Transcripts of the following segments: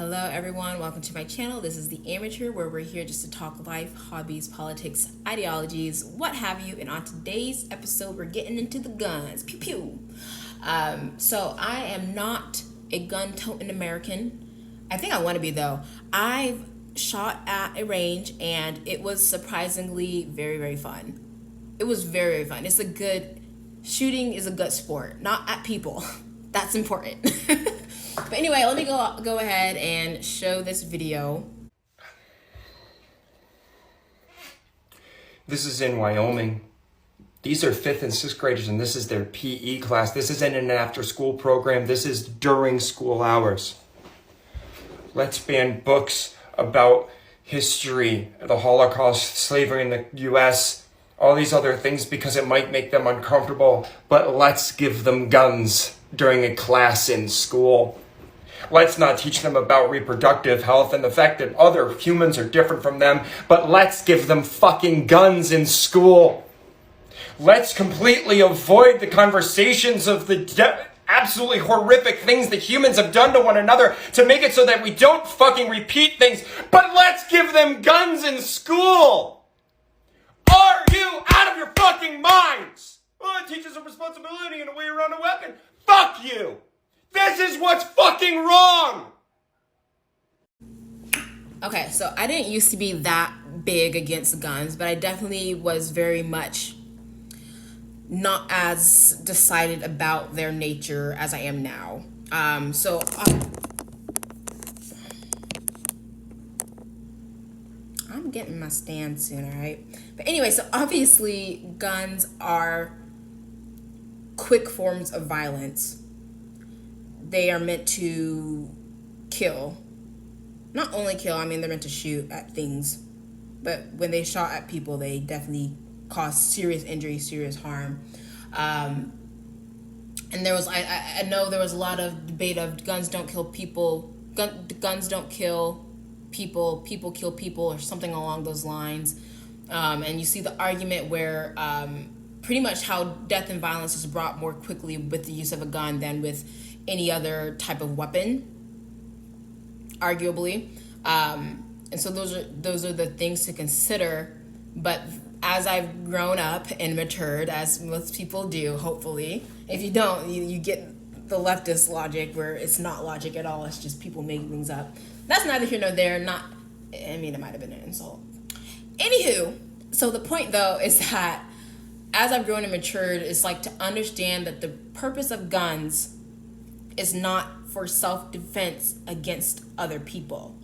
Hello everyone, welcome to my channel. This is The Amateur, where we're here just to talk life, hobbies, politics, ideologies, what have you. And on today's episode, we're getting into the guns. Pew pew. So I am not a gun-toting American. I think I want to be though. I've shot at a range and it was surprisingly very, very fun. It was very, very fun. Shooting is a good sport, not at people. That's important. But anyway, let me go ahead and show this video. This is in Wyoming. These are 5th and 6th graders, and this is their PE class. This isn't an after-school program. This is during school hours. Let's ban books about history, the Holocaust, slavery in the U.S., all these other things because it might make them uncomfortable. But let's give them guns during a class in school. Let's not teach them about reproductive health and the fact that other humans are different from them, but let's give them fucking guns in school. Let's completely avoid the conversations of the absolutely horrific things that humans have done to one another to make it so that we don't fucking repeat things, but let's give them guns in school. Are you out of your fucking minds? Well, it teaches a responsibility and a way around a weapon. Fuck you. This is what's fucking wrong! Okay, so I didn't used to be that big against guns, but I definitely was very much not as decided about their nature as I am now. I'm getting my stand soon, alright? But anyway, so obviously guns are quick forms of violence. They are meant to kill. Not only kill, I mean, they're meant to shoot at things. But when they shot at people, they definitely caused serious injury, serious harm. And I know there was a lot of debate of guns don't kill people, guns don't kill people, people kill people, or something along those lines. And you see the argument where pretty much how death and violence is brought more quickly with the use of a gun than with any other type of weapon, arguably. And so those are the things to consider. But as I've grown up and matured, as most people do, hopefully, if you don't, you get the leftist logic where it's not logic at all. It's just people making things up. That's neither here nor there. It might have been an insult. Anywho, so the point though is that as I've grown and matured, it's like to understand that the purpose of guns is not for self-defense against other people.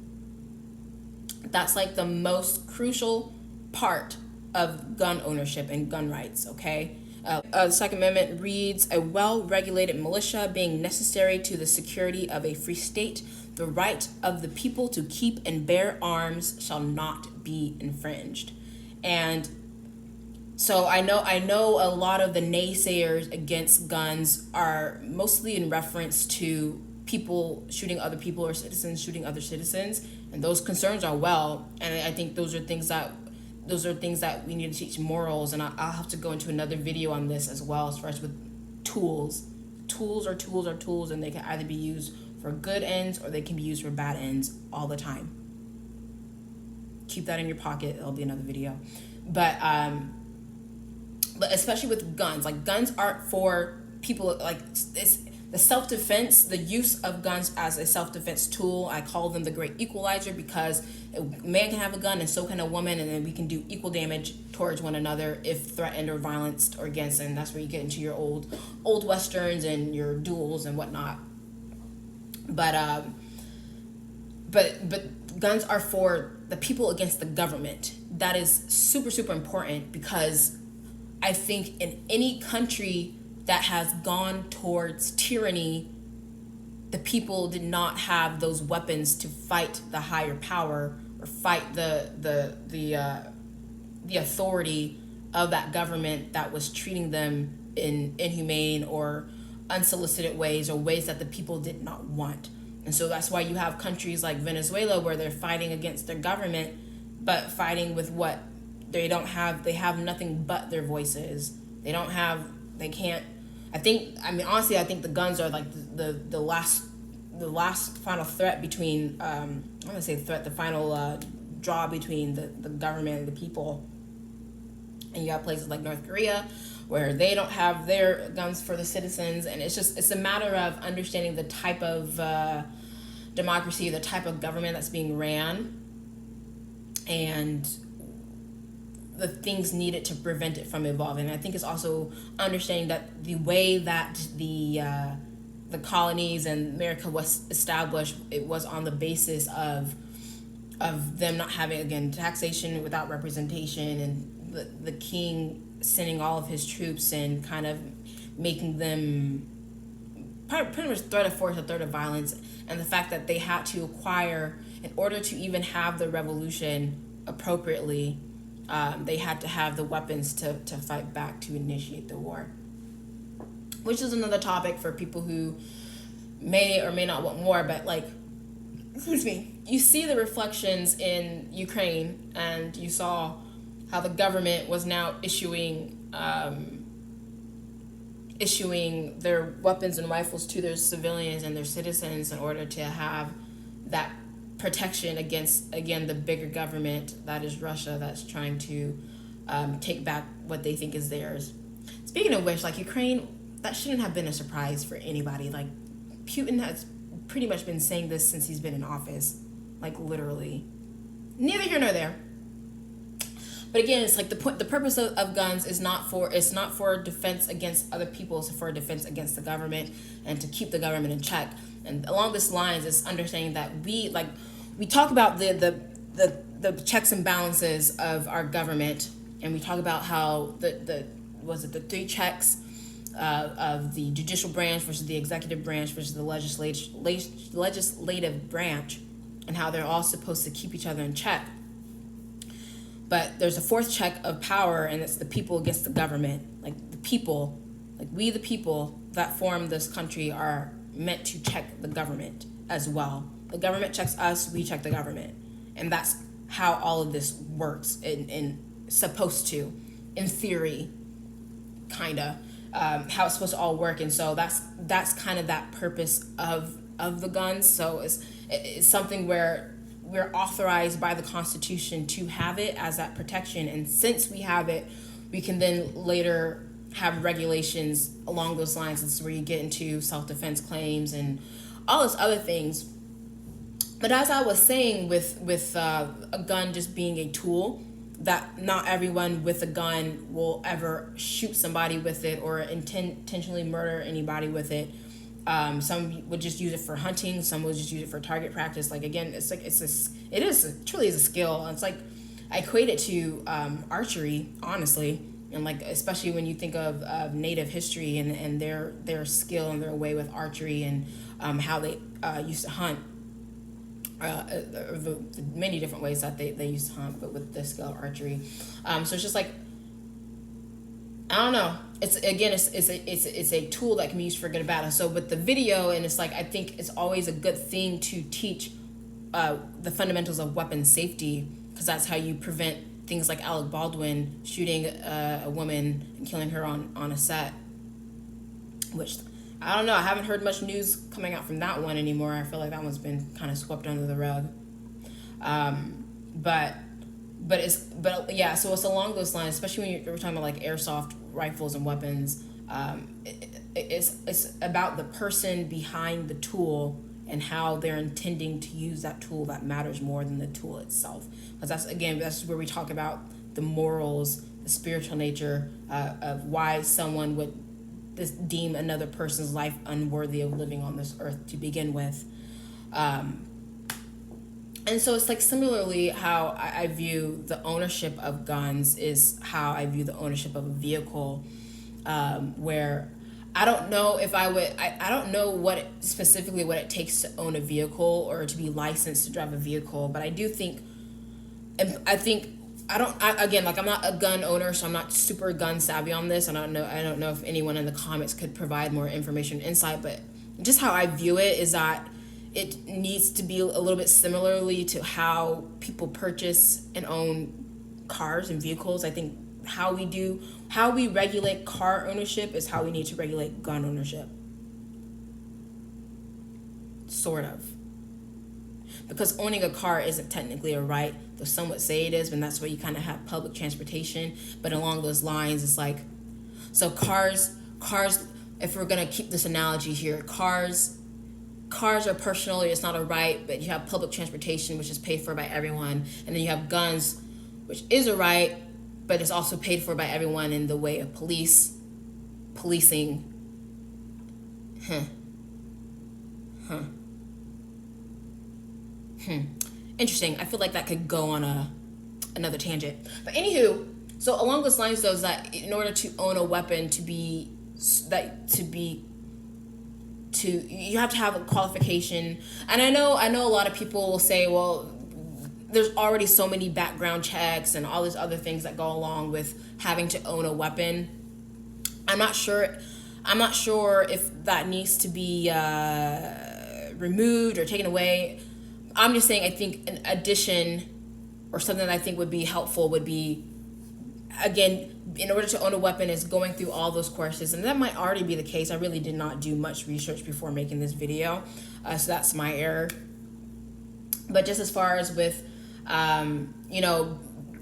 That's like the most crucial part of gun ownership and gun rights, okay? The Second Amendment reads, a well-regulated militia being necessary to the security of a free state, the right of the people to keep and bear arms shall not be infringed. And so I know a lot of the naysayers against guns are mostly in reference to people shooting other people or citizens shooting other citizens, and those concerns are well. And I think those are things that we need to teach morals. And I'll have to go into another video on this as well, as far as with tools. Tools are tools, and they can either be used for good ends or they can be used for bad ends all the time. Keep that in your pocket. It'll be another video, but especially with guns, like guns aren't for people, like it's the self-defense, the use of guns as a self-defense tool. I call them the great equalizer because a man can have a gun and so can a woman, and then we can do equal damage towards one another if threatened or violenced or against. And that's where you get into your old westerns and your duels and whatnot. But guns are for the people against the government. That is super, super important, because I think in any country that has gone towards tyranny, the people did not have those weapons to fight the higher power or fight the authority of that government that was treating them in inhumane or unsolicited ways, or ways that the people did not want. And so that's why you have countries like Venezuela where they're fighting against their government, but fighting with what they have nothing but their voices. I think the guns are like the last the last final threat between, I'm gonna say threat, the final draw between the government and the people. And you have places like North Korea where they don't have their guns for the citizens, and it's a matter of understanding the type of democracy, the type of government that's being ran, and the things needed to prevent it from evolving. And I think it's also understanding that the way that the colonies and America was established, it was on the basis of them not having, again, taxation without representation, and the king sending all of his troops and kind of making them pretty much threat of force, a threat of violence, and the fact that they had to acquire, in order to even have the revolution appropriately, they had to have the weapons to fight back, to initiate the war. Which is another topic for people who may or may not want war, but like, excuse me, you see the reflections in Ukraine, and you saw how the government was now issuing their weapons and rifles to their civilians and their citizens in order to have that protection against, again, the bigger government that is Russia, that's trying to take back what they think is theirs. Speaking of which, like, Ukraine, that shouldn't have been a surprise for anybody. Like, Putin has pretty much been saying this since he's been in office, like, literally. Neither here nor there. But again, it's like the purpose of guns is not for defense against other people, it's for defense against the government and to keep the government in check. And along this lines is understanding that we talk about the checks and balances of our government, and we talk about how the three checks of the judicial branch versus the executive branch versus the legislative branch, and how they're all supposed to keep each other in check. But there's a fourth check of power, and it's the people against the government. Like, the people, like we the people that form this country are meant to check the government as well. The government checks us, we check the government. And that's how all of this works, in supposed to, in theory, kind of, how it's supposed to all work. And so that's kind of that purpose of the guns. So it's something where we're authorized by the Constitution to have it as that protection. And since we have it, we can then later have regulations along those lines. This is where you get into self-defense claims and all those other things. But as I was saying, with a gun just being a tool, that not everyone with a gun will ever shoot somebody with it or intentionally murder anybody with it. Some would just use it for hunting. Some would just use it for target practice. Like, again, it truly is a skill. It's like, I equate it to archery, honestly, and like, especially when you think of Native history and their skill and their way with archery, and how they used to hunt, the many different ways that they used to hunt, but with the skill of archery. So it's just like, I don't know. It's a tool that can be used for good or bad. So with the video, and it's like, I think it's always a good thing to teach the fundamentals of weapon safety, because that's how you prevent things like Alec Baldwin shooting a woman and killing her on a set. Which, I don't know. I haven't heard much news coming out from that one anymore. I feel like that one's been kind of swept under the rug. But yeah, so it's along those lines, especially when we're talking about like airsoft rifles and weapons. It's about the person behind the tool and how they're intending to use that tool that matters more than the tool itself. Because that's where we talk about the morals, the spiritual nature of why someone would deem another person's life unworthy of living on this earth to begin with. And so it's like, similarly, how I view the ownership of guns is how I view the ownership of a vehicle, where I don't know if I don't know specifically what it takes to own a vehicle or to be licensed to drive a vehicle, but I do think, and I think, again, like, I'm not a gun owner, so I'm not super gun savvy on this. I don't know if anyone in the comments could provide more information, insight, but just how I view it is that it needs to be a little bit similarly to how people purchase and own cars and vehicles. I think how we regulate car ownership is how we need to regulate gun ownership. sort of. Because owning a car isn't technically a right, though some would say it is, and that's where you kind of have public transportation. But along those lines, it's like, so cars, if we're going to keep this analogy here, cars are personal, it's not a right, but you have public transportation, which is paid for by everyone. And then you have guns, which is a right, but it's also paid for by everyone in the way of policing. Interesting. I feel like that could go on another tangent. But anywho, so along those lines, though, is that in order to own a weapon, you have to have a qualification. And I know a lot of people will say, well, there's already so many background checks and all these other things that go along with having to own a weapon. I'm not sure if that needs to be removed or taken away. I'm just saying, I think an addition or something that I think would be helpful would be, again, in order to own a weapon, is going through all those courses. And that might already be the case. I really did not do much research before making this video. So that's my error. But just as far as with,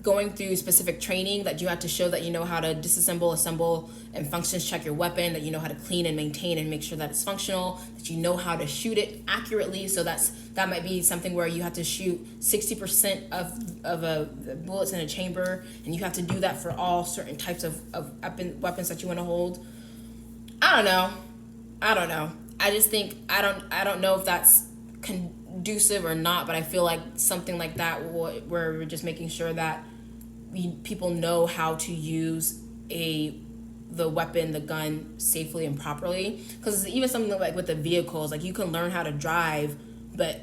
going through specific training, that you have to show that you know how to disassemble, assemble, and functions check your weapon, that you know how to clean and maintain and make sure that it's functional, that you know how to shoot it accurately. So that might be something where you have to shoot 60% of the bullets in a chamber, and you have to do that for all certain types of weapons that you want to hold. I don't know. I just think I don't know if that's conducive or not, but I feel like something like that where we're just making sure that people know how to use the weapon, the gun, safely and properly. Because even something like with the vehicles, like you can learn how to drive, but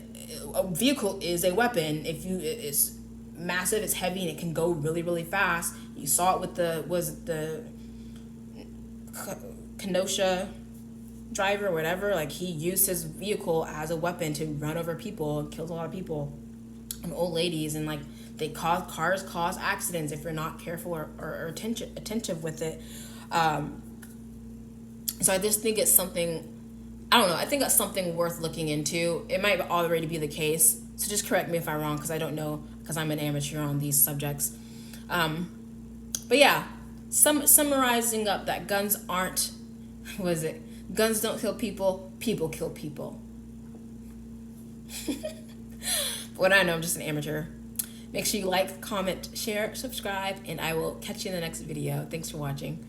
a vehicle is a weapon. It's massive, it's heavy, and it can go really, really fast. You saw it with the Kenosha driver or whatever. Like, he used his vehicle as a weapon to run over people and killed a lot of people and old ladies, and like cars cause accidents if you're not careful or attentive with it. So I just think it's something, I don't know, I think that's something worth looking into. It might already be the case, so just correct me if I'm wrong, because I don't know, because I'm an amateur on these subjects. But yeah, summarizing up, that guns aren't, guns don't kill people, people kill people. What I know, I'm just an amateur. Make sure you like, comment, share, subscribe, and I will catch you in the next video. Thanks for watching.